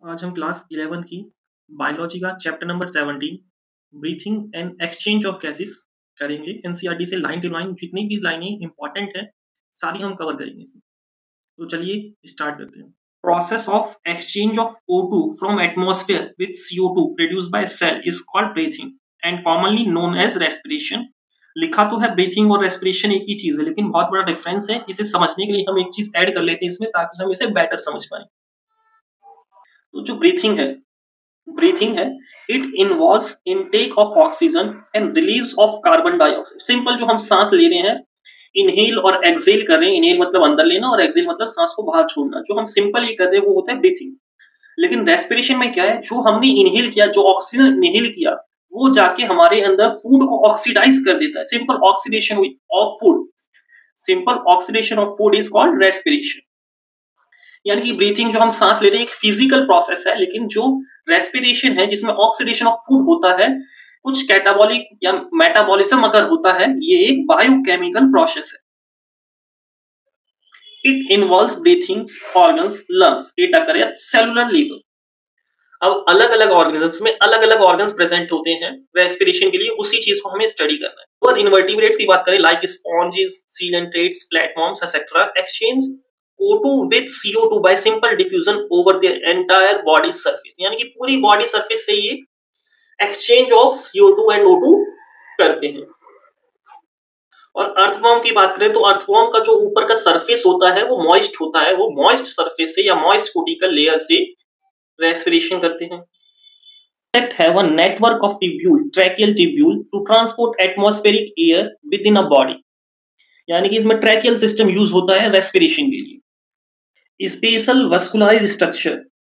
आज हम क्लास 11 की बायोलॉजी का chapter number 17 breathing and exchange of gases करेंगे। एनसीईआरटी से लाइन टू लाइन जितनी भी लाइनें इंपॉर्टेंट है सारी हम कवर करेंगे इसमें। तो चलिए स्टार्ट करते हैं। Process of exchange of O2 from atmosphere with CO2 produced by cell is called breathing and commonly known as respiration. लिखा तो है ब्रीथिंग और रेस्पिरेशन एक ही चीज है, लेकिन बहुत बड़ा डिफरेंस है। इसे समझने के लिए हम एक चीज ऐड कर लेते हैं इसमें ताकि हम इसे बेटर समझ पाए। तो जो ब्रीथिंग है it involves intake of oxygen and release of carbon dioxide. Simple जो हम सांस ले रहे हैं, इनहेल और एक्सेल कर रहे हैं। इनहेल मतलब अंदर लेना और एक्सेल मतलब सांस को बाहर छोड़ना। जो हम सिंपल ये कर रहे हैं वो होता है ब्रीथिंग। लेकिन रेस्पिरेशन में क्या है, जो हमने इनहेल किया, जो ऑक्सीजन इनहेल किया, वो जाके हमारे अंदर फूड को ऑक्सीडाइज कर देता है। Simple oxidation of food is called respiration. यानी कि ब्रीथिंग जो हम सांस ले रहे हैं एक फिजिकल प्रोसेस है, लेकिन जो रेस्पिरेशन है जिसमें ऑक्सीडेशन ऑफ फूड होता है, कुछ कैटाबॉलिक या मेटाबॉलिज्म अगर होता है, ये एक बायोकेमिकल प्रोसेस है। It involves breathing organs lungs, it occur at cellular level. अब अलग अलग ऑर्गेनिजम्स में अलग अलग ऑर्गन्स प्रेजेंट होते हैं रेस्पिरेशन के लिए, उसी चीज को हमें स्टडी करना है। और इनवर्टिब्रेट्स की बात करें like sponges, coelenterates, platforms etcetera exchange O2 with CO2 by simple diffusion over the entire body surface। यानी कि पूरी बॉडी सरफेस से ये exchange of CO2 and O2 करते हैं। और अर्थवॉर्म की बात करें तो अर्थवॉर्म का जो ऊपर का सरफेस होता है वो मॉइस्ट होता है। वो मॉइस्ट सरफेस से या मॉइस्ट कोटिकल लेयर से रेस्पिरेशन करते हैं। Insect have a network of tubule, tracheal tubule, to transport atmospheric air within a body। यानी कि इसमें ट्रैकियल सिस्टम यूज होता है रेस्पिरेशन के लिए। Special vascular structure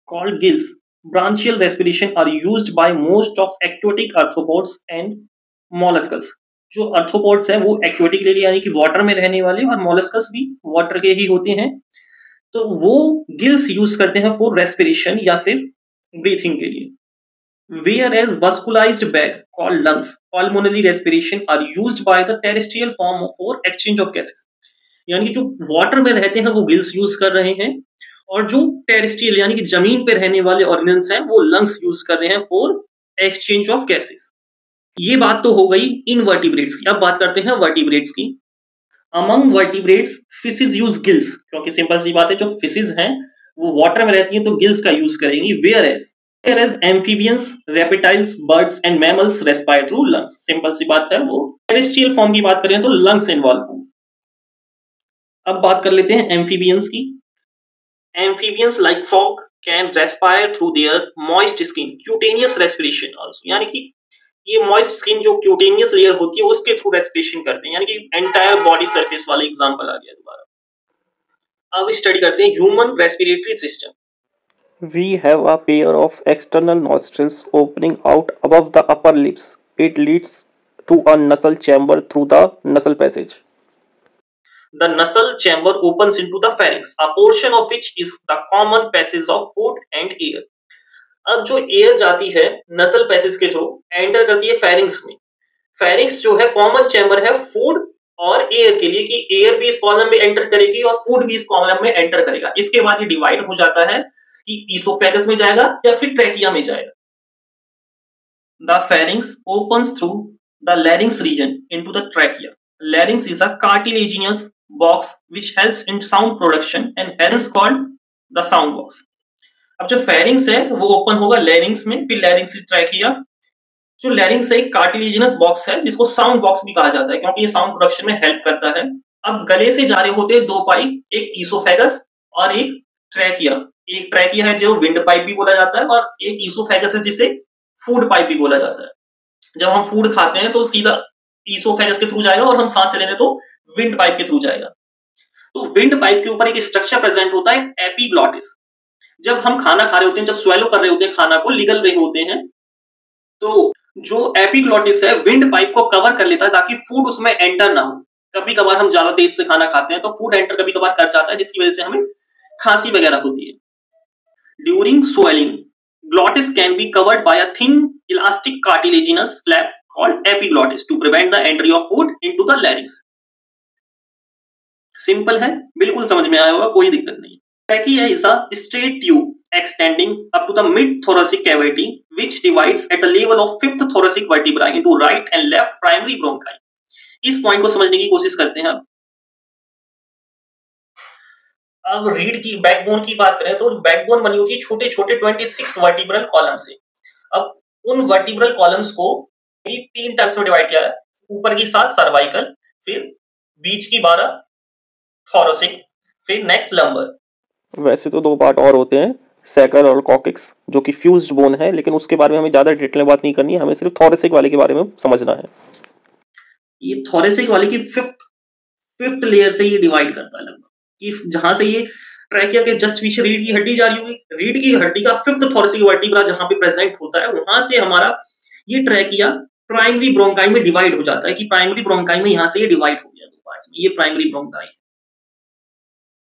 called gills, branchial respiration are used by most of aquatic arthropods and molluscs। जो arthropods हैं वो aquatic ले लिया यानी कि वाटर में रहने वाले, और molluscs भी वाटर के ही होते हैं। तो वो गिल्स यूज करते हैं फॉर रेस्पिरेशन या फिर ब्रीथिंग के लिए। Whereas vascularized bag called lungs, pulmonary respiration are used by the terrestrial form for exchange of gases। यानी कि जो वाटर में रहते हैं वो गिल्स यूज कर रहे हैं, और जो टेरेस्ट्रियल यानी कि जमीन पे रहने वाले ऑर्गन्स हैं वो लंग्स यूज कर रहे हैं फॉर एक्सचेंज ऑफ गैसेस। ये बात तो हो गई इनवर्टिब्रेट्स की। अब बात करते हैं वर्टिब्रेट्स की। Among vertebrates fishes use gills, क्योंकि सिंपल सी बात है जो फिशेस हैं वो वाटर में रहती हैं तो गिल्स का यूज करेंगी। Whereas amphibians, reptiles, birds and mammals respire through lungs। Simple सी बात है, वो टेरेस्ट्रियल फॉर्म की बात करें तो लंग्स इन्वॉल्व होंगे। अब बात कर लेते हैं एम्फीबियंस की। Amphibians like frog can respire through their moist skin, cutaneous respiration also. यानी कि ये मॉइस्ट स्किन जो क्यूटेनियस लेयर होती है उसके थ्रू रेस्पिरेशन करते हैं। यानी कि एंटायर बॉडी सरफेस वाला एग्जांपल आ गया दोबारा। अब स्टडी करते हैं human respiratory system. We have a pair of external nostrils opening out above the upper lips. It leads to a nasal chamber through the nasal passage. The nasal chamber opens into the pharynx, a portion of which is the common passage of food and air। अब जो air जाती है नसल passage के through enter करती है pharynx में। Pharynx जो है कॉमन चैम्बर है फूड और एयर के लिए, कि एयर भी इस कॉलम में एंटर करेगी और फूड भी इस कॉलम में एंटर करेगा। इसके बाद ये डिवाइड हो जाता है कि ईसोफेगस में जाएगा या फिर ट्रैकिया में जाएगा। The pharynx opens through the larynx region into the trachea. Larynx is a cartilaginous box which helps in sound production and hence called the sound box। अब जो फेरिंग्स है वो ओपन होगा लैरिंग्स में, फिर लैरिंग्स से ट्रैकिया। जो लैरिंग्स है एक कार्टिलेजिनस बॉक्स है जिसको साउंड बॉक्स भी कहा जाता है क्योंकि ये साउंड प्रोडक्शन में हेल्प करता है। अब गले से जा रहे होते हैं दो पाइप, एक ईसोफेगस और एक ट्रैकिया। एक ट्रैकिया है जो विंड पाइप भी बोला जाता है, और एक ईसोफेगस है जिसे फूड पाइप भी बोला जाता है। जब हम फूड खाते हैं तो सीधा ईसोफेगस के थ्रू जाएगा, और हम सांस लेते हैं तो विंड पाइप के थ्रू जाएगा। तो विंड पाइप के ऊपर एक स्ट्रक्चर प्रेजेंट होता है एपिग्लॉटिस। जब हम खाना खा रहे होते हैं, जब स्वेलो कर रहे होते हैं, खाना को निगल रहे होते हैं, तो जो एपिग्लॉटिस है विंड पाइप को कवर कर लेता है ताकि फूड उसमें एंटर ना हो। कभी कभार हम ज्यादा तेज से खाना खाते हैं तो फूड एंटर कभी कभार कर जाता है, जिसकी वजह से हमें खांसी वगैरह होती है। During swelling glottis can be covered by a thin elastic cartilaginous flap called epiglottis to prevent the entry of food into the larynx। Simple है, बिल्कुल समझ में आया होगा, कोई दिक्कत नहीं। Trachea is a straight tube extending up to the mid-thoracic cavity, which divides at the level of fifth thoracic vertebra into right and left primary bronchi. इस पॉइंट को समझने की कोशिश करते हैं। अब रीढ़ की बैकबोन की बात करें तो बैकबोन बनी होती है छोटे छोटे 26 वर्टिब्रल कॉलम से। अब उन वर्टिब्रल कॉलम्स को 3 टाइप्स में डिवाइड किया है, ऊपर की 7 सर्वाइकल, फिर बीच की 12 थोरेसिक, फिर नेक्स्ट लंबर। वैसे तो 2 पार्ट और होते हैं, सैकल और कॉकिक्स, जो कि फ्यूज्ड बोन है, लेकिन उसके बारे में हमें ज्यादा डिटेल में बात नहीं करनी है, हमें सिर्फ थोरेसिक वाले के बारे में समझना है। ये थोरेसिक वाले की फिफ्थ लेयर से ये डिवाइड करता है लगभग, कि जहां से ये ट्रैकिया के जस्ट पीछे रीढ़ की हड्डी जा रही होगी, रीढ़ की हड्डी का फिफ्थ थोरेसिक वर्टिब्रा जहां पे प्रेजेंट होता है, वहां से हमारा ये ट्रैकिया प्राइमरी ब्रोंकाई में डिवाइड हो जाता है, कि प्राइमरी ब्रोंकाई में यहां से ये डिवाइड हो गया 2 पार्ट्स में। ये प्राइमरी ब्रोंकाई है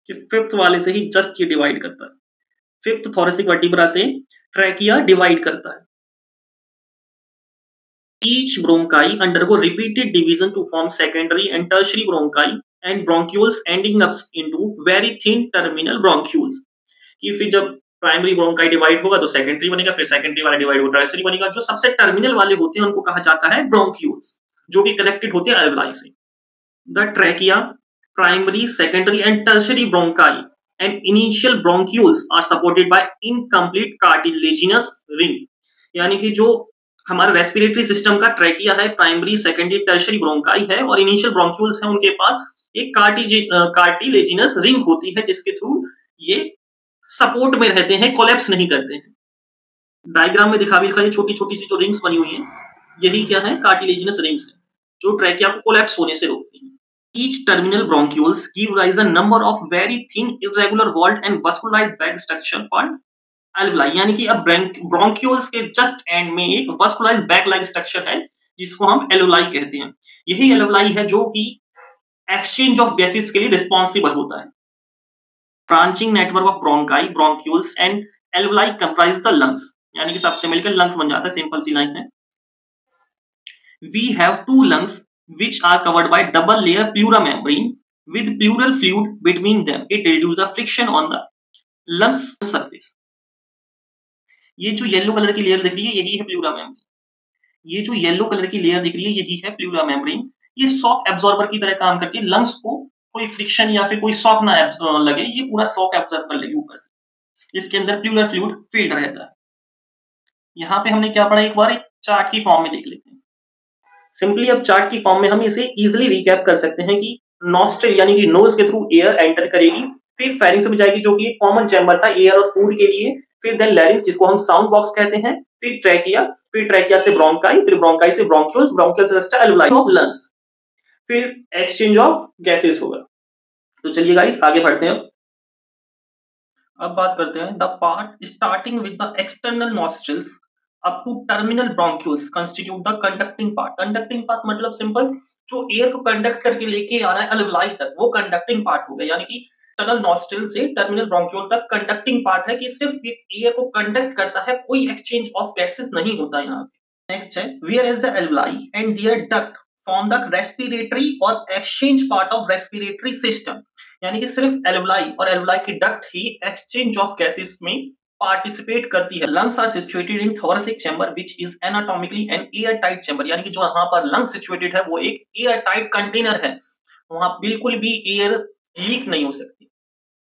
कि फिफ्थ वाले से ही जस्ट ये डिवाइड करता है, फिफ्थ थोरेसिक वर्टिब्रा से ट्रैकिया डिवाइड करता है। Each bronchi undergo repeated division to form secondary and tertiary bronchi and bronchioles ending up into very thin terminal bronchioles। कि फिर जब प्राइमरी ब्रोंकाई डिवाइड होगा तो सेकेंडरी बनेगा, फिर सेकेंडरी वाला डिवाइड होगा टर्शियरी बनेगा। जो सबसे टर्मिनल वाले होते हैं उनको कहा जाता है ब्रोंक्यूल्स, जो कि कनेक्टेड होते हैं अल्वेलाई से। The trachea, primary, secondary and tertiary bronchi and initial bronchioles are supported by incomplete cartilaginous ring. यानी कि जो हमारा रेस्पिरेटरी सिस्टम का ट्रैकिया है, प्राइमरी, सेकेंडरी, टर्शियरी ब्रोंकाई है और इनिशियल ब्रोंक्यूल्स है, उनके पास एक कार्टिलेजिनस रिंग होती है, जिसके थ्रू ये सपोर्ट में रहते हैं, कोलैप्स नहीं करते हैं। डायग्राम में दिखा भी लिखा है, छोटी छोटी सी जो रिंग्स बनी हुई हैं, यही क्या है, कार्टिलेजिनस रिंग्स है, जो ट्रैकिया को कोलैप्स होने से रोकती हैं। Each terminal bronchioles give rise a number of very thin irregular walled and vascularized bag structure called alveoli। यानी कि अब ब्रोंक्यूल्स के जस्ट एंड में एक vascularized bag like structure है, जिसको हम एल्वोलाई कहते हैं। यही एल्वोलाई है जो कि एक्सचेंज ऑफ गैसेस के लिए रिस्पॉन्सिबल होता है। Branching network of bronchi, bronchioles and alveoli comprise the lungs. यानी कि सबसे मिलकर लंग्स बन जाता है, सिंपल सी लाइन है। We have 2 lungs which are covered by double layer pleura membrane with pleural fluid between them. It reduces the friction on the lungs surface। ये जो येलो कलर की लेयर दिख रही है, यही है प्लूरा मेम्ब्रेन। ये जो येलो कलर की लेयर दिख रही है, यही है प्लूरा मेम्ब्रेन। ये शॉक एब्जॉर्बर की तरह काम करती है, लंग्स को कोई फ्रिक्शन या फिर कोई शॉक ना लगे, ये पूरा शॉक एब्जॉर्ब कर लेगी ऊपर से। इसके अंदर प्लूरल फ्लूइड फील्ड रहता है। यहाँ पे हमने क्या पढ़ा, एक बार एक चार्ट की फॉर्म में देख लेते हैं। सिंपली अब चार्ट की फॉर्म में हम इसे इजीली रिकैप कर सकते हैं कि नॉस्ट्रिल यानी कि नोज के थ्रू एयर एंटर करेगी, फिर फेरिंग्स में जाएगी जो कि एक कॉमन चैम्बर था एयर और फूड के लिए, फिर देन लैरिंक्स जिसको हम साउंड बॉक्स कहते हैं, फिर ट्रैकिया, फिर ट्रैकिया से ब्रोंकाई, फिर ब्रोंकाई से ब्रोंक्यूल्स, ब्रोंक्यूल्स से एल्वोलाई ऑफ लंग्स, फिर एक्सचेंज ऑफ गैसेस होगा। तो चलिए गाइस आगे बढ़ते हैं। अब बात करते हैं the part starting with the external nostrils up to terminal bronchioles constitute the conducting part. Conducting part मतलब सिंपल जो एयर को कंडक्ट करके लेके आ रहा है एल्वोलाई तक, वो कंडक्टिंग पार्ट हो गया। यानी कि टनल नॉस्ट्रिल से टर्मिनल ब्रोंक्यूल तक कंडक्टिंग पार्ट है, कि सिर्फ एयर को कंडक्ट करता है, कोई एक्सचेंज ऑफ गैसेस नहीं होता यहाँ पे। नेक्स्ट है where is the alveoli and there duct form the respiratory और exchange part of respiratory system. यानी कि सिर्फ एल्वोलाई और एल्वोलाई की डक्ट ही एक्सचेंज ऑफ गैसेस में पार्टिसिपेट करती है। Lungs are situated in thoracic chamber which is anatomically an air tight chamber. यानी कि जो यहाँ पर लंग सिचुएटेड है वो एक एयर टाइट कंटेनर है, वहां बिल्कुल भी एयर लीक नहीं हो सकती।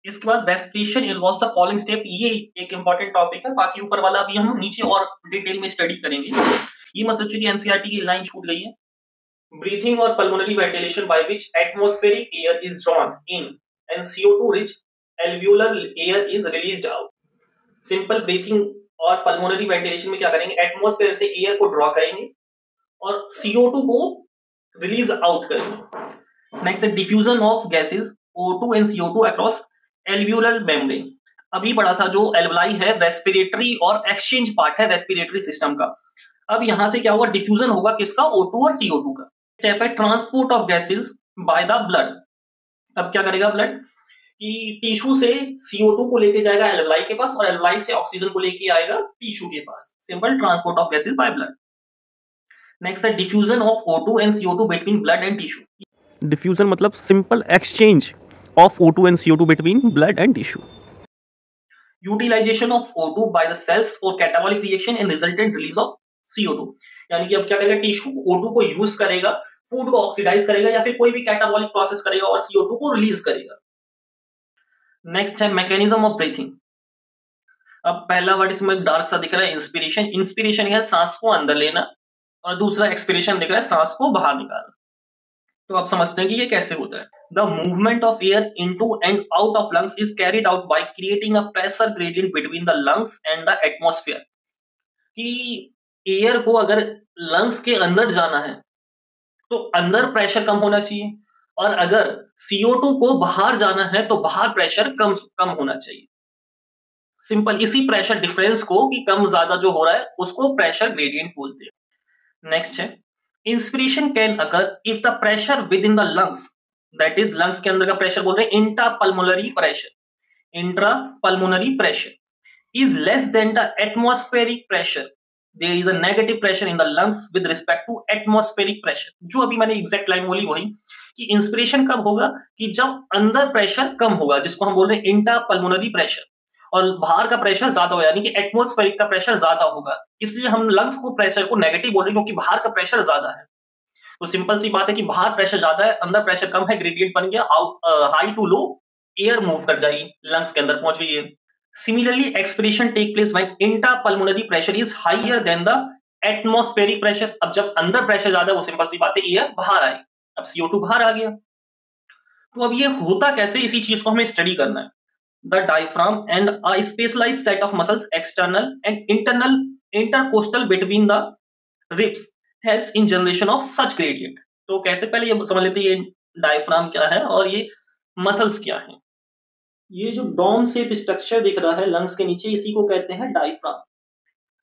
इसके बाद respiration involves the following step. ये एक इंपॉर्टेंट टॉपिक है, बाकी ऊपर वाला भी हम नीचे और डिटेल में स्टडी करेंगे। ये मत सोचिए कि एनसीईआरटी की लाइन छूट गई है। ब्रीथिंग और pulmonary ventilation by which atmospheric air is drawn in and CO2 rich alveolar air is released out. Simple breathing और पल्मोनरी वेंटिलेशन में क्या करेंगे, एटमॉस्फेयर से एयर को ड्रॉ करेंगे और CO2 को रिलीज आउट करेंगे। Next diffusion of gases O2 and CO2 across alveolar membrane. अभी पढ़ा था जो एल्वोलाई है रेस्पिरेटरी और एक्सचेंज पार्ट है रेस्पिरेटरी सिस्टम का। अब यहां से क्या होगा, डिफ्यूजन होगा किसका, O2 और CO2 का। स्टेप है transport of gases by the blood. अब क्या करेगा ब्लड कि टिश्यू से CO2 को लेके जाएगा एल्वोलाई के पास और एल्वोलाई से ऑक्सीजन को लेके आएगा टिश्यू के पास। Simple transport of gases by blood. Next है diffusion of O2 and CO2 between blood and tissue. Diffusion मतलब simple exchange of O2 and CO2 between blood and tissue. Utilisation of O2 by the cells for catabolic reaction and resultant release of CO2। यानी कि अब क्या करेगा, tissue O2 को use करेगा, food को oxidise करेगा या फिर कोई भी कैटाबॉलिक प्रोसेस करेगा और CO2 को रिलीज करेगा। नेक्स्ट है मैकेनिज्म ऑफ ब्रीथिंग। अब पहला वर्ड इसमें डार्क सा दिख रहा है, इंस्पिरेशन। इंस्पिरेशन है सांस को अंदर लेना, और दूसरा एक्सपिरेशन दिख रहा है सांस को बाहर निकालना। तो आप समझते हैं कि ये कैसे होता है। The movement of air into and out of lungs is carried out by creating a pressure gradient between the lungs and the atmosphere. कि एयर को अगर लंग्स के अंदर जाना है तो अंदर प्रेशर कम होना चाहिए, और अगर CO2 को बाहर जाना है तो बाहर प्रेशर कम कम होना चाहिए। सिंपल, इसी प्रेशर डिफरेंस को कि कम ज्यादा जो हो रहा है उसको प्रेशर ग्रेडियंट बोलते हैं। नेक्स्ट है inspiration can occur if the pressure within the lungs, that is lungs के अंदर का प्रेशर बोल रहे हैं intra pulmonary pressure, intra pulmonary pressure is less than the atmospheric pressure. There is a negative pressure in the lungs with respect to atmospheric pressure. जो अभी मैंने exact line बोली वही, कि इंस्पिरेशन कब होगा, कि जब अंदर प्रेशर कम होगा, जिसको हम बोल रहे हैं इंट्रा पल्मोनरी प्रेशर, और बाहर का प्रेशर ज्यादा होगा, यानी कि एटमॉस्फेरिक का प्रेशर ज्यादा होगा। इसलिए हम लंग्स को प्रेशर को नेगेटिव बोल रहे हैं, क्योंकि बाहर का प्रेशर ज्यादा है। तो सिंपल सी बात है कि बाहर प्रेशर ज्यादा है, अंदर प्रेशर कम है, ग्रेडियंट बन गया high to low, air move कर जाएगी, लंग्स के अंदर पहुंच गई है। Similarly expiration take place when intra pulmonary pressure is higher than the atmospheric pressure. अब जब अंदर प्रेशर ज्यादा है, वो सिंपल सी बात है एयर बाहर आई, अब CO2 बाहर आ गया। तो अब ये होता कैसे, इसी चीज को हमें स्टडी करना है। The diaphragm and a specialized set of muscles external and internal intercostal between the ribs helps in generation of such gradient। तो कैसे, पहले ये समझ लेते हैं ये डायफ्राम क्या है और ये मसल्स क्या हैं। ये जो डोम शेप स्ट्रक्चर दिख रहा है लंग्स के नीचे, इसी को कहते हैं डायफ्राम।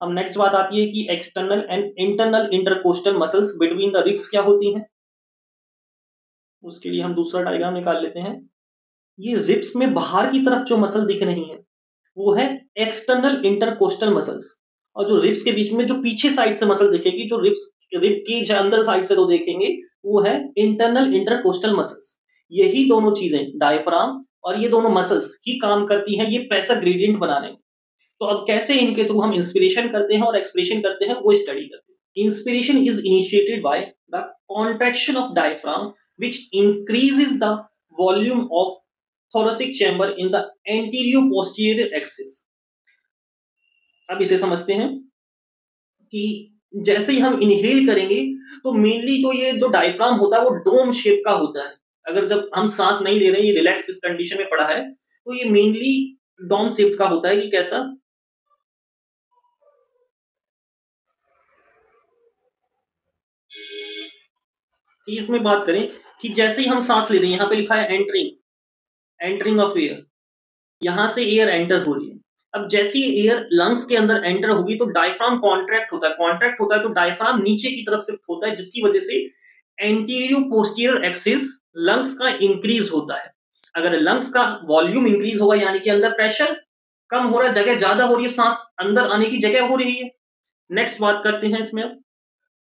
अब नेक्स्ट बात आती है कि external and internal intercostal muscles between the ribs क्या होती हैं। उसके लिए हम दूसरा डायग्राम निकाल लेते हैं। ये रिब्स में बाहर की तरफ जो मसल दिख रही है वो है एक्सटर्नल इंटरकोस्टल मसल्स, और जो रिब्स के बीच में जो पीछे साइड से मसल दिखेगी, जो रिब केज है अंदर साइड से तो देखेंगे, वो है इंटरनल इंटरकोस्टल मसल्स। यही दोनों चीजें, डायफ्राम और ये दोनों मसल्स ही काम करती हैं ये प्रेशर ग्रेडियंट बनाने में। तो अब कैसे इनके थ्रू हम इंस्पिरेशन करते हैं और एक्सपिरेशन करते हैं वो स्टडी करते हैं। Inspiration is initiated by the contraction of diaphragm which increases the volume of thoracic chamber in the anterior posterior axis। अब इसे समझते हैं कि जैसे ही हम इनहेल करेंगे तो मेनली जो डायफ्राम होता है वो डोम शेप का होता है। अगर जब हम सांस नहीं ले रहे हैं, ये रिलैक्स इस कंडीशन में पड़ा है, तो ये मेनली डोम शेप का होता है। कि कैसा, कि इसमें बात करें कि जैसे ही हम सांस ले रहे हैं, यहाँ पे लिखा है एंटरिंग ऑफ एयर, यहां से एयर एंटर हो रही है। अब जैसे ही एयर लंग्स के अंदर एंटर होगी तो डायफ्राम कॉन्ट्रैक्ट होता है तो डायफ्राम नीचे की तरफ शिफ्ट होता है, जिसकी वजह से एंटीरियर पोस्टीरियर एक्सिस लंग्स का इंक्रीज होता है। अगर लंग्स का वॉल्यूम इंक्रीज होगा, यानी कि अंदर प्रेशर कम हो रहा है, जगह ज्यादा हो रही है, सांस अंदर आने की जगह हो रही है। नेक्स्ट बात करते हैं इसमें,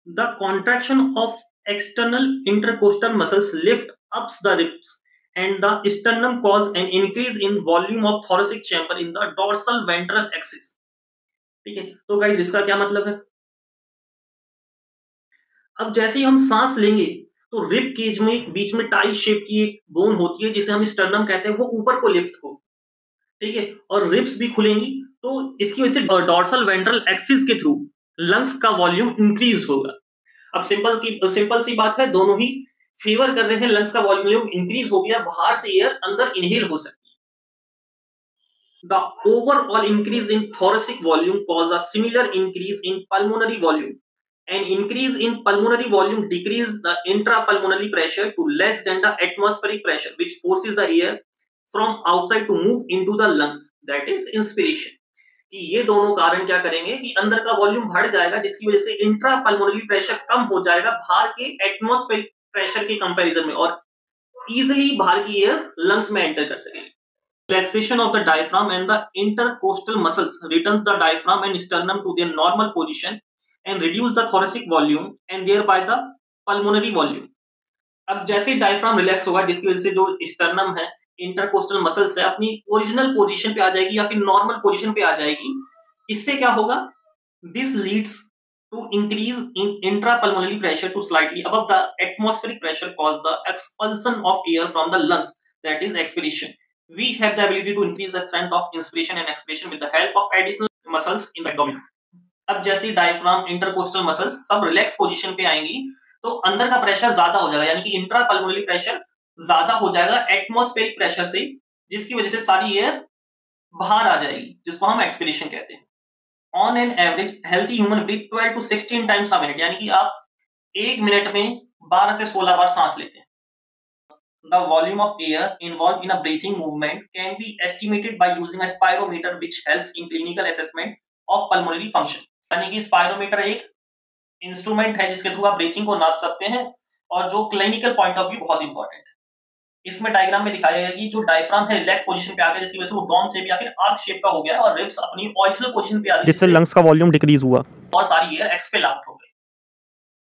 the contraction of external intercostal muscles lift ups the ribs and the sternum cause an increase in volume of thoracic chamber in the dorsal ventral axis। ठीक है, तो गाइस इसका क्या मतलब है। अब जैसे ही हम सांस लेंगे तो रिब केज में बीच में टाई शेप की एक बोन होती है जिसे हम स्टर्नम कहते हैं, वो ऊपर को लिफ्ट हो, ठीक है, और रिब्स भी खुलेंगी, तो इसकी वजह से डोर्सल वेंट्रल एक्सिस के थ्रू लंग्स का वॉल्यूम इंक्रीज होगा। अब सिंपल सी बात है, दोनों ही फेवर कर रहे हैं, लंग्स का वॉल्यूम इंक्रीज हो गया, बाहर से एयर अंदर इनहेल हो सकती है। The overall increase in thoracic volume cause a similar increase in pulmonary volume and increase in pulmonary volume decrease the intrapulmonary pressure to less than the atmospheric pressure which forces the air from outside to move into the lungs, that is inspiration. कि ये दोनों कारण क्या करेंगे कि अंदर का volume बढ़ जाएगा, जिसकी वजह से इंट्रापल्मोनरी प्रेशर कम हो जाएगा बाहर के एटमॉस्फेरिक प्रेशर के कंपैरिजन में, और इजीली बाहर की एयर लंग्स में एंटर कर सकेंगे। Relaxation of the diaphragm and the intercostal muscles returns the diaphragm and sternum to their normal position and reduce the thoracic volume and thereby the pulmonary volume। अब जैसे diaphragm relax होगा, जिसकी वजह से जो स्टर्नम है इंटरकोस्टल मसल्स है अपनी ओरिजिनल पोजीशन पे आ जाएगी या फिर नॉर्मल पोजीशन पे आ जाएगी। इससे क्या होगा, this leads to increase in intrapulmonary pressure to slightly above the atmospheric pressure cause the expulsion of air from the lungs, that is expiration. We have the ability to increase the strength of inspiration and expiration with the help of additional muscles in the abdomen. अब जैसे diaphragm, intercostal muscles सब relax position पे आएंगी तो अंदर का pressure ज्यादा हो जाएगा, यानी कि इंट्रापल्मोनरी प्रेशर ज्यादा हो जाएगा एटमॉस्फेरिक प्रेशर से, जिसकी वजह से सारी एयर बाहर आ जाएगी, जिसको हम एक्सपिरेशन कहते हैं। On an average healthy human breathe 12 to 16 times a minute, यानी कि आप 1 मिनट में 12 से 16 बार सांस लेते हैं। The volume of air involved in a breathing movement can be estimated by using a spirometer, which helps in clinical assessment of pulmonary function. यानी कि स्पायरोमीटर एक इंस्ट्रूमेंट है जिसके थ्रू आप ब्रीथिंग को नाप सकते हैं और जो क्लिनिकल पॉइंट ऑफ व्यू बहुत इंपॉर्टेंट है। इसमें डायग्राम में दिखाया गया कि जो डायफ्राम है रिलैक्स पोजीशन पे आ गया, जिसकी वजह से वो डॉम शेप या फिर आर्क शेप का हो गया और रिब्स अपनी ओरिजिनल पोजीशन पे आ गई, जिससे लंग्स का वॉल्यूम डिक्रीज हुआ और सारी एयर एक्सपेल आउट हो गई।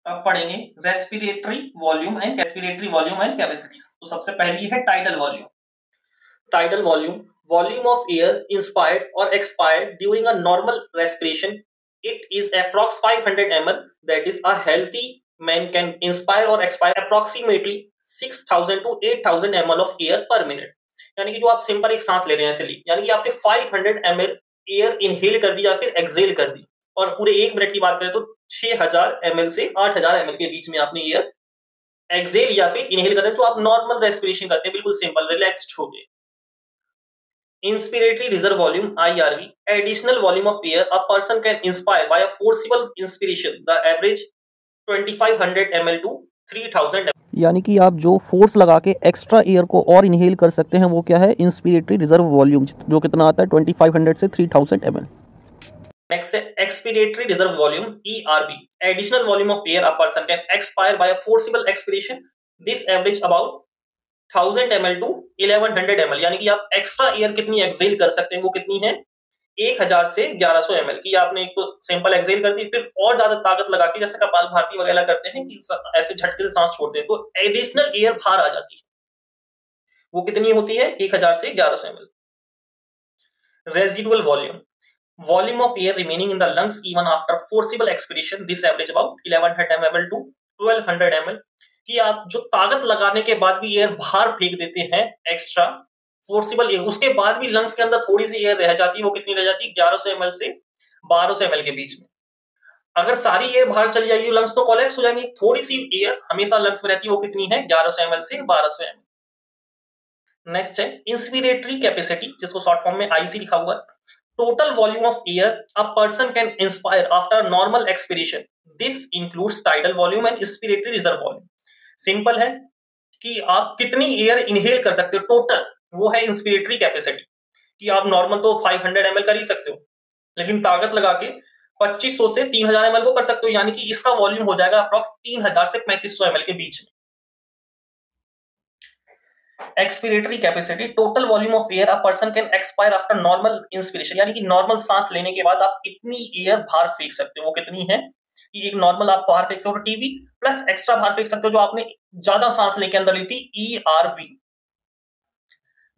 अब पढ़ेंगे respiratory volume and respiratory volume and capacities. तो सबसे पहली है tidal volume. Tidal volume, volume of air inspired और expired during a normal respiration, it is approx 500 ml, that is a healthy man can inspire और expire approximately 6000 to 8000 ml of air per minute. यानी कि जो आप simple एक सांस ले रहे हैं ऐसे ली, यानी कि आपने 500 ml एयर इनहेल कर दी या फिर एक्सहेल कर दी, और पूरे 1 मिनट की बात करें तो 6000 ml से 8000 ml के बीच में आपने एयर एक्सहेल या फिर इनहेल कर रहे हैं, जो आप नॉर्मल रेस्पिरेशन करते हैं, बिल्कुल सिंपल रिलैक्स्ड हो गए। Inspiratory reserve volume IRV, additional volume of air a person can inspire by a forcible inspiration, the average 2500 ml to 3000 ml। यानी कि आप जो फोर्स लगा के एक्स्ट्रा एयर को और इनहेल कर सकते हैं वो क्या है, इंस्पिरेटरी रिजर्व वॉल्यूम, जो कितना आता है 2500 से 3000 ml। नेक्स्ट है expiratory reserve volume ERV, additional volume of air a person can expire by a forcible expiration, this average about 1000 ml to 1100 ml। यानी कि आप एक्स्ट्रा एयर कितनी एक्सहेल कर सकते हैं, वो कितनी है 1000 से 1100 ml की। आपने एक तो सिंपल एक्सहेल कर दी, फिर और ज्यादा ताकत लगा के जैसे कपालभाति वगैरह करते हैं कि ऐसे झटके से सांस छोड़ते हैं, तो एडिशनल एयर बाहर आ जाती है, वो कितनी होती है 1000 से 1100 ml। Residual volume, volume of air remaining in the lungs even after forcible expiration, this average about 1100 ml to 1200 ml। कि आप जो ताकत लगाने के बाद भी एयर बाहर फेंक देते हैं एक्स्ट्रा फोर्सिबल एयर, उसके बाद भी लंग्स के अंदर थोड़ी सी एयर रह जाती है, वो कितनी रह जाती है 1100 ml से 1200 ml के बीच में। अगर सारी एयर बाहर चली जाएगी लंग्स तो कोलैप्स हो जाएंगे, थोड़ी सी एयर हमेशा लंग्स में रहती है, वो कितनी है 1100 ml से 1200 ml। नेक्स्ट है इंस्पिरेटरी कैपेसिटी, जिसको शॉर्ट फॉर्म में IC लिखा हुआ है। Total volume of air a person can inspire after normal expiration, this includes tidal volume and inspiratory reserve volume। Simple है कि आप कितनी एयर इनहेल कर सकते हो टोटल, वो है इंस्पिरेटरी कैपेसिटी। कि आप नॉर्मल तो 500 ml कर ही सकते हो, लेकिन ताकत लगा के 2500 से 3000 ml वो कर सकते हो, यानी कि इसका वॉल्यूम हो जाएगा अप्रॉक्स 3000 से 3500 ml के बीच में। Expiratory capacity, total volume of air a person can expire after normal inspiration, यानी कि नॉर्मल सांस लेने के बाद आप इतनी एयर बाहर फेंक सकते हो, वो कितनी है कि एक नॉर्मल आप बाहर फेंक सकते हो टीबी प्लस एक्स्ट्रा बाहर फेंक सकते हो जो आपने ज्यादा सांस लेके अंदर ली थी, ERV।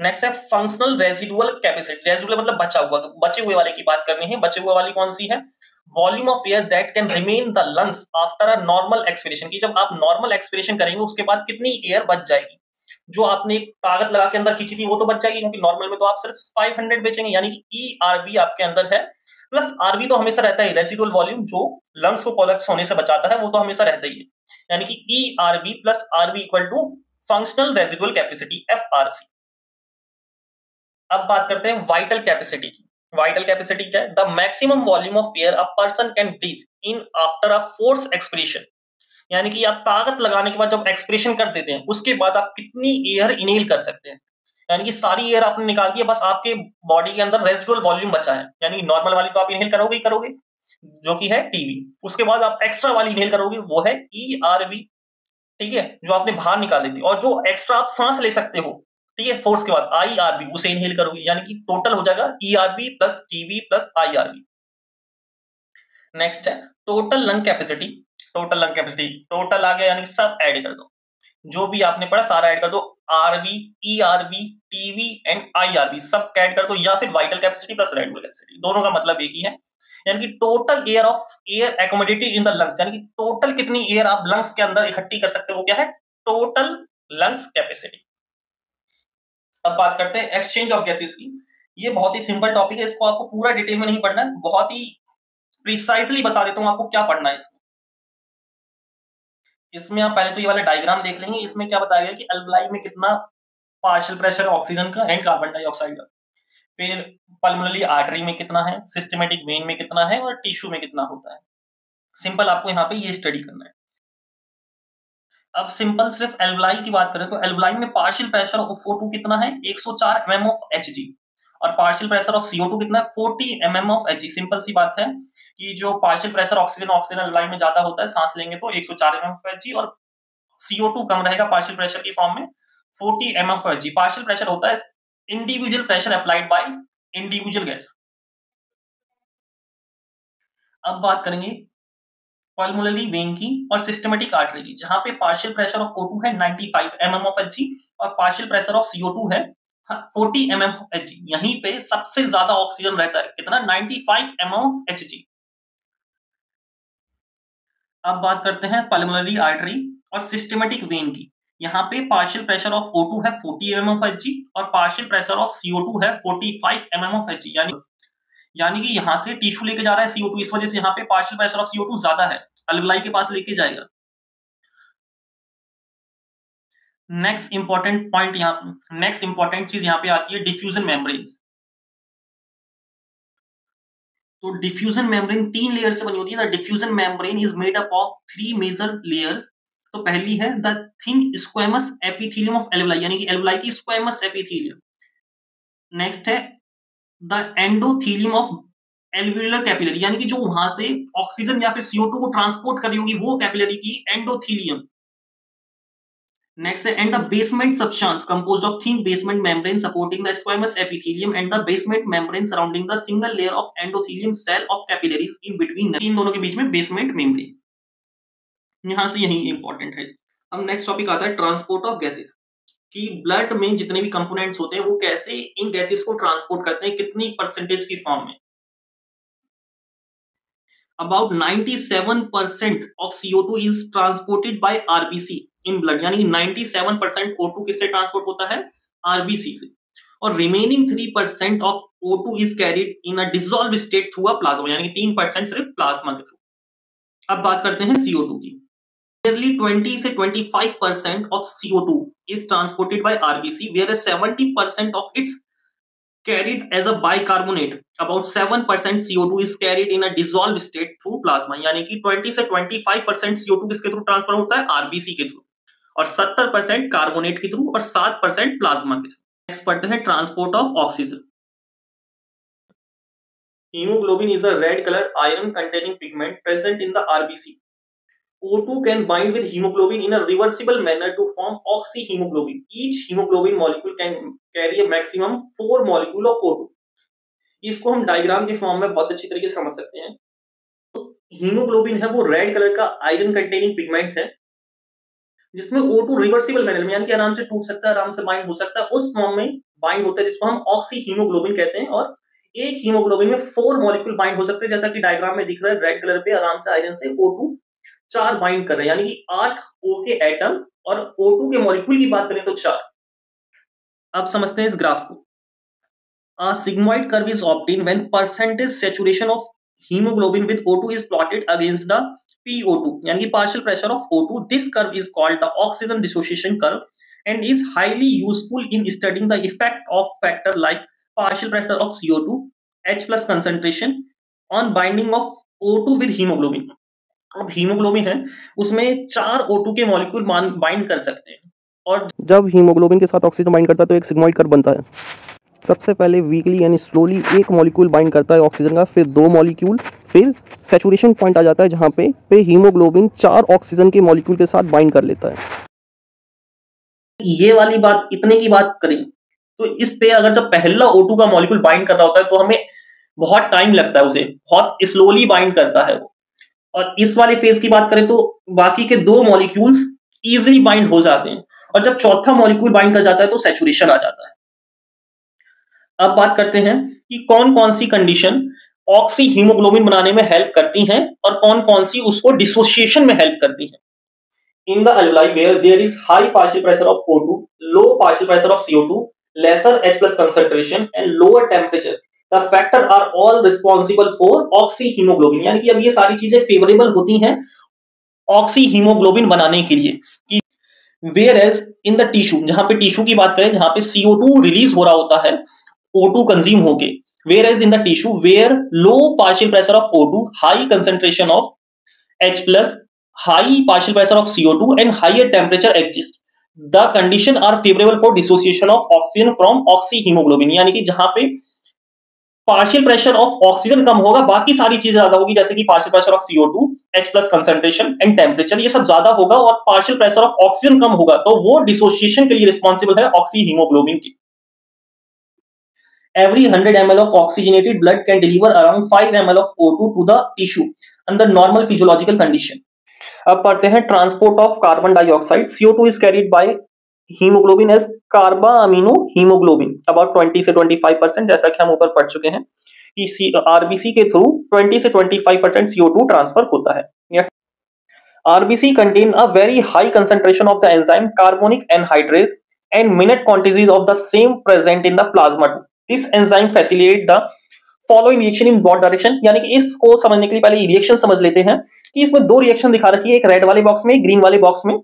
नेक्स्ट है फंक्शनल रेजिडुअल कैपेसिटी, रेजिडुअल मतलब बचा हुआ, बचे हुए वाले की बात करनी है। बचे हुए वाली कौन सी है, volume of air that can remain the lungs after a normal expiration, की जब आप नॉर्मल एक्सपिरेशन करेंगे उसके बाद कितनी एयर बच जाएगी, जो आपने ताकत लगा के अंदर खींची थी वो तो बच जाएगी, क्योंकि नॉर्मल में तो आप सिर्फ 500 बेचेंगे, यानी कि ERV आपके अंदर है, प्लस RV तो हमेशा रहता है, रेजिडुअल वॉल्यूम जो लंग्स को कोलैप्स होने से बचाता है वो तो हमेशा रहता ही है, यानी कि ERV plus RV equal to functional residual capacity FRC। अब बात करते हैं वाइटल कैपेसिटी की। वाइटल कैपेसिटी क्या है, the maximum volume of air a person can breathe in after a force expiration, यानी कि आप ताकत लगाने के बाद जब एक्सप्रेशन कर देते हैं उसके बाद आप कितनी एयर इनहेल कर सकते हैं, यानी कि सारी एयर आपने निकाल दी है, बस आपके बॉडी के अंदर रेजिडुअल वॉल्यूम बचा है, यानी नॉर्मल वाली तो आप इनहेल करोगे ही करोगे जो कि है TB, उसके बाद आप एक्स्ट्रा वाली इनहेल करोगे वो है ERV, ठीक है, जो आपने बाहर निकाल दी थी, और जो एक्स्ट्रा आप सांस ले सकते हो, ठीक है, फोर्स के बाद IRV उसे इनहेल करोगे, यानी कि टोटल हो जाएगा ERV plus TB plus IRV। Next है total lung capacity, total lung capacity, total आ गया यानी सब ऐड कर दो। जो भी आपने पढ़ा सारा ऐड कर दो, RV, ERV, TV and IRV सब ऐड कर दो, या फिर vital capacity plus residual capacity, दोनों का मतलब एक ही है। यानी कि total air accommodated in the lungs, यानी कि टोटल कितनी एयर आप लंग्स के अंदर इकट्ठी कर सकते हो, वो क्या है, टोटल लंग्स कैपेसिटी। अब बात करते हैं एक्सचेंज ऑफ गैसेस की। ये बहुत ही सिंपल टॉपिक है, इसको आपको पूरा डिटेल में नहीं पढ़ना है, बहुत ही प्रिसाइजली बता देता हूं आपको क्या पढ़ना है इसमें। इसमें आप पहले तो ये वाला डायग्राम देख लेंगे। इसमें क्या बताया गया कि अल्वलाई में कितना पार्शियल प्रेशर ऑक्सीजन का एंड कार्बन डाइऑक्साइड का, फिर पल्मोनरी आर्टरी में कितना है, सिस्टमेटिक वेन में कितना है और टिश्यू में कितना होता है। सिंपल आपको यहाँ पे ये स्टडी करना है। अब सिंपल सिर्फ एल्वलाई की बात करें तो एल्वलाई में पार्शियल प्रेशर ऑफ O2 कितना है, 104 mm ऑफ Hg, और पार्शियल प्रेशर ऑफ CO2 कितना है, 40 mm ऑफ Hg। सिंपल सी बात है कि जो पार्शियल प्रेशर ऑक्सीजन एल्वलाई में ज्यादा होता है, सांस लेंगे तो 104 mm ऑफ Hg, और CO2 कम रहेगा पार्शियल प्रेशर की फॉर्म में 40 mm of Hg। Partial pressure होता है individual pressure applied by individual gas. अब बात करेंगे पल्मोनरी वेन की और सिस्टमेटिक आर्टरी की, जहां पे पार्शियल प्रेशर ऑफ O2 है 95 mm ऑफ Hg और पार्शियल प्रेशर ऑफ CO2 है 40 mm ऑफ Hg। यहीं पे सबसे ज्यादा ऑक्सीजन रहता है, कितना, 95 mm ऑफ Hg। अब बात करते हैं पल्मोनरी आर्टरी और सिस्टमेटिक वेन की। यहाँ पे पार्शियल प्रेशर ऑफ O2 है 40 mm ऑफ Hg और पार्शियल प्रेशर ऑफ CO2 है 45 mm ऑफ Hg। यानी कि यहां से टिश्यू लेके जा रहा है CO2, इस वजह से यहाँ पे पार्शियल प्रेशर ऑफ CO2 ज्यादा है, अल्वलाई के पास लेके जाएगा। नेक्स्ट इंपॉर्टेंट चीज यहाँ पे आती है डिफ्यूजन मेम्ब्रेन्स। तो डिफ्यूजन मेम्ब्रेन 3 लेयर से बनी होती है। The diffusion membrane is made up of 3 major layers. तो पहली है the thin squamous epithelium of alveoli, यानी कि एल्वलाई की स्क्वेमस एपिथेलियम। नेक्स्ट है the endothelium of alveolar capillary, यानी कि जो वहां से ऑक्सीजन या फिर CO2 को ट्रांसपोर्ट कर रही होगी वो कैपिलरी की एंडोथेलियम। नेक्स्ट है and the basement substance composed of thin basement membrane supporting the squamous epithelium and the basement membrane surrounding the single layer of endothelium cell of capillaries in between, इन दोनों के बीच में basement membrane. यहां से यही important है। अब next topic आता है ट्रांसपोर्ट ऑफ गैसेस, कि ब्लड में जितने भी कंपोनेंट्स होते हैं वो कैसे इन गैसेस को ट्रांसपोर्ट करते हैं, कितनी परसेंटेज की फॉर्म में। About 97% of CO2 is transported by RBC in blood, यानी 97% O2 किससे ट्रांसपोर्ट होता है, RBC से, और remaining 3% of O2 is carried in a dissolved state through a plasma, यानी कि 3% सिर्फ प्लाज्मा के थ्रू। अब बात करते हैं CO2 की। Nearly 20 से 25% of CO2 is transported by RBC, whereas 70% of its carried as a bicarbonate. About 7% CO2 is carried in a dissolved state through plasma, यानी कि 20 से 25% CO2 किसके थ्रू ट्रांसफर होता है, RBC के थ्रू, और 70% कार्बोनेट के थ्रू और 7% प्लाज्मा के थ्रू। नेक्स्ट पढ़ते हैं transport of oxygen. Haemoglobin is a red colour iron containing pigment present in the RBC. O2 can bind with hemoglobin in a reversible manner to form oxyhemoglobin. Each hemoglobin molecule can carry a maximum 4 molecule of O2. इसको हम diagram के form में बहुत अच्छी तरीके से समझ सकते हैं। तो हीमोग्लोबिन है वो रेड कलर का आयरन कंटेनिंग पिगमेंट है, जिसमें O2 रिवर्सिबल मैनर में, यानी कि आराम से टूट सकता है, आराम से बाइंड हो सकता है, उस फॉर्म में बाइंड होता है, जिसको हम ऑक्सीहीमोग्लोबिन कहते हैं। और एक हीमोग्लोबिन में 4 मॉलिक्यूल बाइंड हो सकते हैं, जैसा कि डायग्राम में दिख रहा है, रेड कलर पे आराम से आयरन से O2 4 बाइंड कर रहे हैं, यानी कि 8 O के एटम, और O2 के मॉलिक्यूल की बात करें तो 4। अब समझते हैं इस ग्राफ को। A sigmoid curve is obtained when percentage saturation of hemoglobin with O2 is plotted against the PO2, यानी कि partial pressure of O2. This curve is called the oxygen dissociation curve and is highly useful in studying the effect of factor like partial pressure of CO2, H plus concentration on binding of O2 with hemoglobin. अब haemoglobin है उसमें 4 O2 के molecule bind कर सकते हैं, और जब haemoglobin के साथ ऑक्सीजन बाइंड करता है तो एक सिग्मॉइड कर्व बनता है। सबसे पहले वीकली यानी स्लोली एक मॉलिक्यूल बाइंड करता है ऑक्सीजन का, फिर 2 मॉलिक्यूल, फिर सैचुरेशन पॉइंट आ जाता है जहां पे हीमोग्लोबिन 4 ऑक्सीजन के मॉलिक्यूल के साथ बाइंड कर लेता है। ये वाली बात, इतने की बात करें तो इस पे अगर जब पहला O2 का मॉलिक्यूल बाइंड कर रहा होता है तो हमें बहुत टाइम लगता है, उसे बहुत स्लोली बाइंड करता है वो। और इस वाले फेज की बात करें तो बाकी के 2 मॉलिक्यूल्स इजीली बाइंड हो जाते हैं, और जब चौथा मॉलिक्यूल बाइंड कर जाता है तो सैचुरेशन आ जाता है। अब बात करते हैं कि कौन कौन सी कंडीशन ऑक्सी हीमोग्लोबिन बनाने में हेल्प करती हैं और कौन कौन सी उसको डिसोसिएशन में हेल्प करती हैं। In the alveoli where there is high partial pressure of O2, low partial pressure of CO2, lesser H plus concentration and lower temperature, the factor are all responsible for oxyhemoglobin। यानी कि अब ये सारी चीजें favourable होती हैं oxyhaemoglobin बनाने के लिए। कि whereas in the tissue, जहां पे टिश्यू की बात करें जहां पे CO2 रिलीज हो रहा होता है O2 कंज्यूम होके, whereas in the tissue where low partial pressure of O2, high concentration of H plus, high partial pressure of CO2 and higher temperature exist, the condition are favorable for dissociation of oxygen from oxyhemoglobin। यानी कि जहां पे partial pressure of oxygen कम होगा बाकी सारी चीजें ज्यादा होगी, जैसे कि partial pressure of CO2, H plus concentration and temperature, ये सब ज्यादा होगा, और पार्शियल प्रेशर ऑफ ऑक्सीजन कम होगा तो वो डिसोसिएशन के लिए रिस्पॉन्सिबल है ऑक्सीहीमोग्लोबिन की। Every 100 ml of oxygenated blood can deliver around 5 ml of O2 to the tissue under normal physiological condition। अब पढ़ते हैं transport of carbon dioxide. CO2 is carried by hemoglobin as carbamino haemoglobin about 20 से 25%, जैसा कि हम ऊपर पढ़ चुके हैं कि आरबीसी के थ्रू 20 से 25% CO2 ट्रांसफर होता है। RBC contain a very high concentration of the enzyme carbonic anhydrase and minute quantities of the same present in the plasma too। This enzyme facilitate the following reaction in broad direction। यानी कि इसको समझने के लिए पहले reaction समझ लेते हैं कि इसमें दो रिएक्शन दिखा रखी है, एक रेड वाले बॉक्स में, एक ग्रीन वाले बॉक्स में।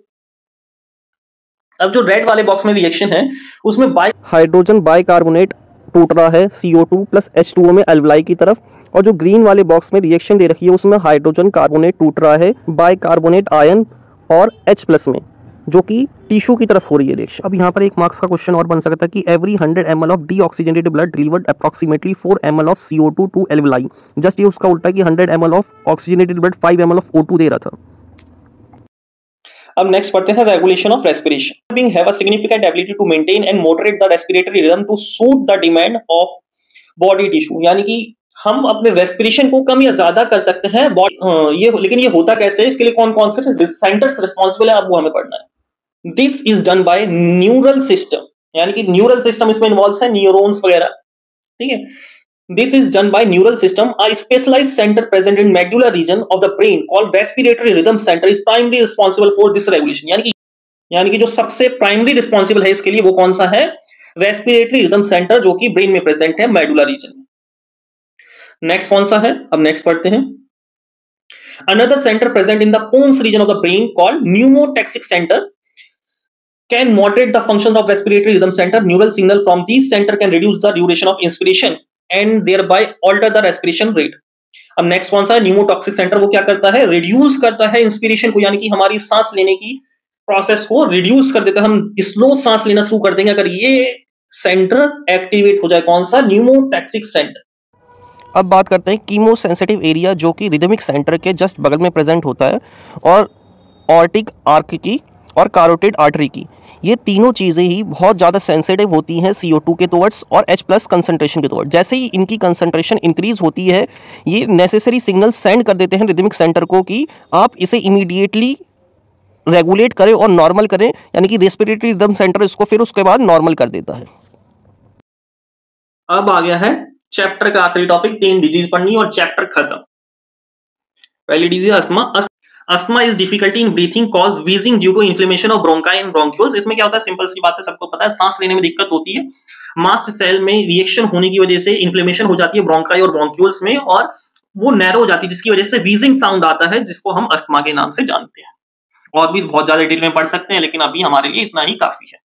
अब जो रेड वाले बॉक्स में रिएक्शन है उसमें हाइड्रोजन बाइकार्बोनेट टूट रहा है CO2 प्लस H2O में एल्वलाई की तरफ, और जो ग्रीन वाले बॉक्स में रिएक्शन दे रखी है उसमें हाइड्रोजन कार्बोनेट टूट रहा है बाइकार्बोनेट आयन और H प्लस में, जो कि टिश्यू की तरफ हो रही है रिएक्शन। अब यहाँ पर एक मार्क्स का क्वेश्चन और बन सकता है कि every 100 ml of deoxygenated blood delivered approximately 4 ml of CO2 to alveoli. Just ये उसका उल्टा कि 100 ml of oxygenated blood 5 ml of O2 दे रहा था। अब नेक्स्ट पढ़ते हैं regulation of respiration. Being have a significant ability to maintain and moderate the respiratory rhythm to suit the demand of body tissue. यानी कि हम अपने रेस्पिरेशन को कम या ज्यादा कर सकते हैं लेकिन ये होता कैसे है, इसके लिए कौन कौन से सेंटर्स रिस्पॉन्सिबल है, अब वो हमें पढ़ना है। This is done by neural system, यानी कि न्यूरल सिस्टम इसमें इन्वॉल्व है, न्यूरॉन्स वगैरह, ठीक है। This is done by neural system. A specialized center present in medulla region of the brain called respiratory rhythm center is primarily responsible for this regulation। यानी कि जो सबसे प्राइमरी रिस्पॉन्सिबल है इसके लिए वो कौन सा है, रेस्पिरेटरी रिदम सेंटर, जो कि ब्रेन में प्रेजेंट है मेडुला रीजन में। नेक्स्ट कौन सा है, अब नेक्स्ट पढ़ते हैं। Another center present in the pons region of the brain called pneumotaxic center can moderate the functions of respiratory rhythm center। Neural signal from these center can reduce the duration of inspiration and thereby alter the respiration rate। अब next कौन सा है, pneumotaxic centre, वो क्या करता है, reduce करता है इंस्पिरेशन को, यानी कि हमारी सांस लेने की प्रोसेस को रिड्यूस कर देता है, हम स्लो सांस लेना शुरू कर देंगे अगर ये सेंटर एक्टिवेट हो जाए। कौन सा, न्यूमोटॉक्सिक सेंटर। अब बात करते हैं कीमो सेंसिटिव एरिया, जो कि रिदमिक सेंटर के जस्ट बगल में प्रेजेंट होता है, और ऑर्टिक आर्क की और कैरोटिड आर्टरी की। ये तीनों चीज़ें ही बहुत ज़्यादा सेंसिटिव होती हैं CO2 के टुवर्ड्स और H प्लस कंसनट्रेशन के टुवर्ड्स। जैसे ही इनकी कंसनट्रेशन इंक्रीज होती है, ये नेसेसरी सिग्नल सेंड कर देते हैं रिदमिक सेंटर को कि आप इसे इमीडिएटली रेगुलेट करें और नॉर्मल करें, यानी कि रेस्पिरेटरी रिदम सेंटर इसको फिर उसके बाद नॉर्मल कर देता है। अब आ गया है चैप्टर का आखिरी टॉपिक, 3 डिजीज पढ़नी और चैप्टर खत्म। पहली disease asthma. Asthma is difficulty in breathing cause wheezing due to inflammation of bronchi and bronchioles. इसमें क्या होता है, सिंपल सी बात है, सबको पता है, सांस लेने में दिक्कत होती है, मास्ट सेल में रिएक्शन होने की वजह से इन्फ्लेमेशन हो जाती है ब्रोंकाई और ब्रोंक्यूल्स में, और वो नैरो हो जाती है, जिसकी वजह से वीजिंग साउंड आता है, जिसको हम अस्थमा के नाम से जानते हैं। और भी बहुत ज्यादा डिटेल में पढ़ सकते हैं, लेकिन अभी हमारे लिए इतना ही काफी है।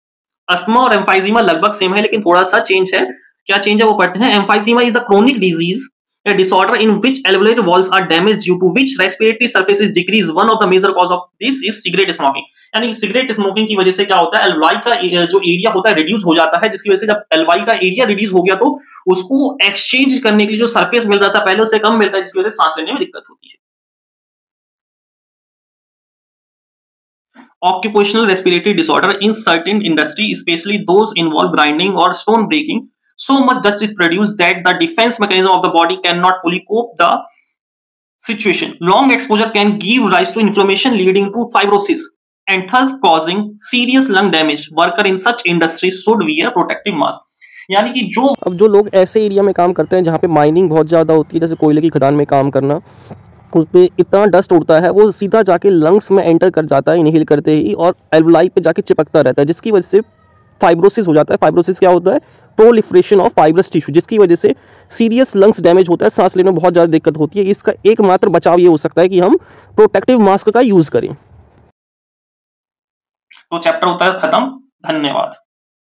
अस्थमा और एम्फाइजीमा लगभग सेम है, लेकिन थोड़ा सा चेंज है। क्या चेंज है वो पढ़ते हैं। Emphysema is a chronic disease, a disorder in which alveolar walls are damaged due to which respiratory surfaces decrease। one of the major cause of this is cigarette smoking। यानी cigarette smoking की वजह से क्या होता है, alveoli का जो area होता है रिड्यूस हो जाता है, जिसकी वजह से जब एल्वलाई का एरिया रिड्यूस हो गया तो उसको एक्सचेंज करने के लिए जो सरफेस मिल रहा था पहले उससे कम मिलता है, जिसकी वजह से सांस लेने में दिक्कत होती है। Occupational respiratory disorder in certain industry, especially those involve grinding or stone breaking, so much dust is produced that the defense mechanism of the body cannot fully cope the situation। Long exposure can give rise to inflammation leading to fibrosis and thus causing serious lung damage. Worker in such industries should wear protective mask. यानी कि जो लोग ऐसे area में काम करते हैं जहाँ पे माइनिंग बहुत ज़्यादा होती है, जैसे कोयले की खदान में काम करना, उस पर इतना डस्ट उड़ता है वो सीधा जाके लंग्स में एंटर कर जाता है इनहेल करते ही, और एल्वोलाई पे जाके चिपकता रहता है, जिसकी वजह से फाइब्रोसिस हो जाता है। फाइब्रोसिस क्या होता है? प्रोलिफरेशन ऑफ फाइब्रस टिश्यू, जिसकी वजह से सीरियस लंग्स डैमेज होता है, सांस लेने में बहुत ज़्यादा दिक्कत होती है। इसका एकमात्र बचाव ये हो सकता है कि हम प्रोटेक्टिव मास्क का यूज़ करें। तो चैप्टर होता है खत्म। धन्यवाद।